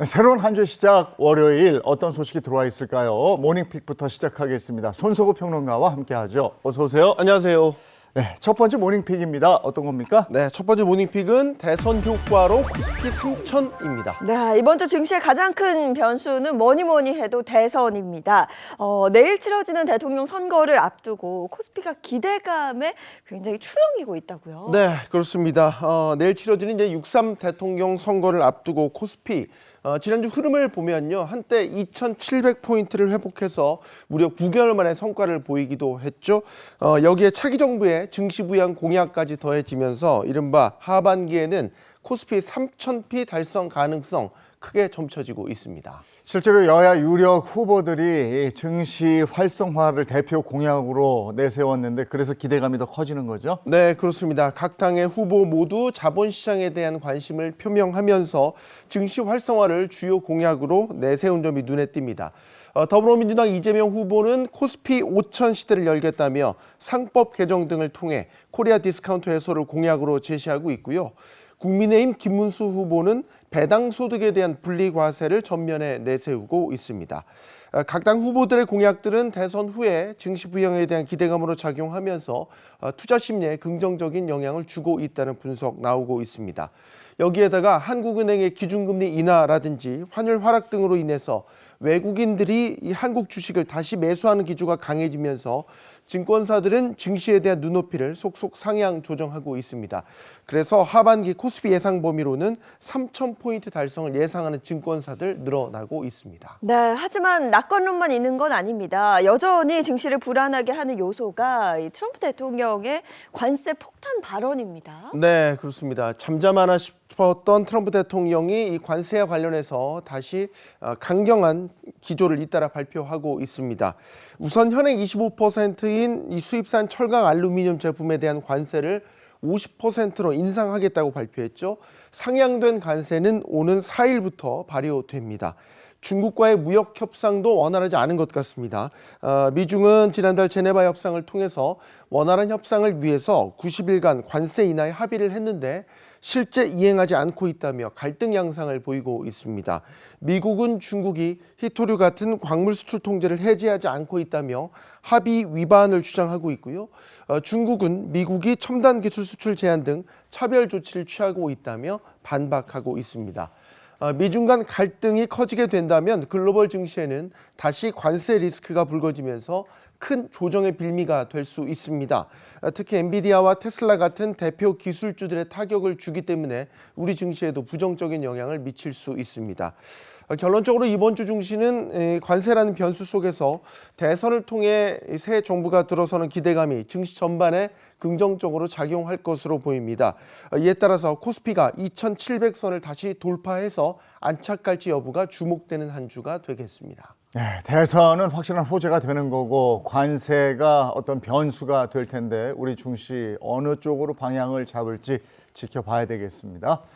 새로운 한 주 시작 월요일 어떤 소식이 들어와 있을까요? 모닝픽부터 시작하겠습니다. 손석구 평론가와 함께하죠. 어서 오세요. 안녕하세요. 네, 첫 번째 모닝픽입니다. 어떤 겁니까? 네, 첫 번째 모닝픽은 대선 효과로 코스피 3천입니다. 네, 이번 주 증시의 가장 큰 변수는 뭐니 해도 대선입니다. 내일 치러지는 대통령 선거를 앞두고 코스피가 기대감에 굉장히 출렁이고 있다고요. 네, 그렇습니다. 내일 치러지는 이제 6.3 대통령 선거를 앞두고 코스피 지난주 흐름을 보면요. 한때 2,700포인트를 회복해서 무려 9개월 만에 성과를 보이기도 했죠. 여기에 차기 정부의 증시 부양 공약까지 더해지면서 이른바 하반기에는 코스피 3,000피 달성 가능성 크게 점쳐지고 있습니다. 실제로 여야 유력 후보들이 증시 활성화를 대표 공약으로 내세웠는데 그래서 기대감이 더 커지는 거죠? 네, 그렇습니다. 각 당의 후보 모두 자본시장에 대한 관심을 표명하면서 증시 활성화를 주요 공약으로 내세운 점이 눈에 띕니다. 더불어민주당 이재명 후보는 코스피 5천 시대를 열겠다며 상법 개정 등을 통해 코리아 디스카운트 해소를 공약으로 제시하고 있고요. 국민의힘 김문수 후보는 배당 소득에 대한 분리과세를 전면에 내세우고 있습니다. 각 당 후보들의 공약들은 대선 후에 증시 부양에 대한 기대감으로 작용하면서 투자 심리에 긍정적인 영향을 주고 있다는 분석 나오고 있습니다. 여기에다가 한국은행의 기준금리 인하라든지 환율 하락 등으로 인해서 외국인들이 이 한국 주식을 다시 매수하는 기조가 강해지면서 증권사들은 증시에 대한 눈높이를 속속 상향 조정하고 있습니다. 그래서 하반기 코스피 예상 범위로는 3,000포인트 달성을 예상하는 증권사들 늘어나고 있습니다. 네, 하지만 낙관론만 있는 건 아닙니다. 여전히 증시를 불안하게 하는 요소가 이 트럼프 대통령의 관세 폭탄 발언입니다. 네, 그렇습니다. 잠잠하나 싶었던 트럼프 대통령이 이 관세와 관련해서 다시 강경한 기조를 잇따라 발표하고 있습니다. 우선 현행 25%인 이 수입산 철강 알루미늄 제품에 대한 관세를 50%로 인상하겠다고 발표했죠. 상향된 관세는 오는 4일부터 발효됩니다. 중국과의 무역 협상도 원활하지 않은 것 같습니다. 미중은 지난달 제네바 협상을 통해서 원활한 협상을 위해서 90일간 관세 인하에 합의를 했는데 실제 이행하지 않고 있다며 갈등 양상을 보이고 있습니다. 미국은 중국이 히토류 같은 광물 수출 통제를 해제하지 않고 있다며 합의 위반을 주장하고 있고요. 중국은 미국이 첨단 기술 수출 제한 등 차별 조치를 취하고 있다며 반박하고 있습니다. 미중 간 갈등이 커지게 된다면 글로벌 증시에는 다시 관세 리스크가 불거지면서 큰 조정의 빌미가 될 수 있습니다. 특히 엔비디아와 테슬라 같은 대표 기술주들의 타격을 주기 때문에 우리 증시에도 부정적인 영향을 미칠 수 있습니다. 결론적으로 이번 주 증시는 관세라는 변수 속에서 대선을 통해 새 정부가 들어서는 기대감이 증시 전반에 긍정적으로 작용할 것으로 보입니다. 이에 따라서 코스피가 2,700선을 다시 돌파해서 안착할지 여부가 주목되는 한 주가 되겠습니다. 네, 대선은 확실한 호재가 되는 거고 관세가 어떤 변수가 될 텐데 우리 증시 어느 쪽으로 방향을 잡을지 지켜봐야 되겠습니다.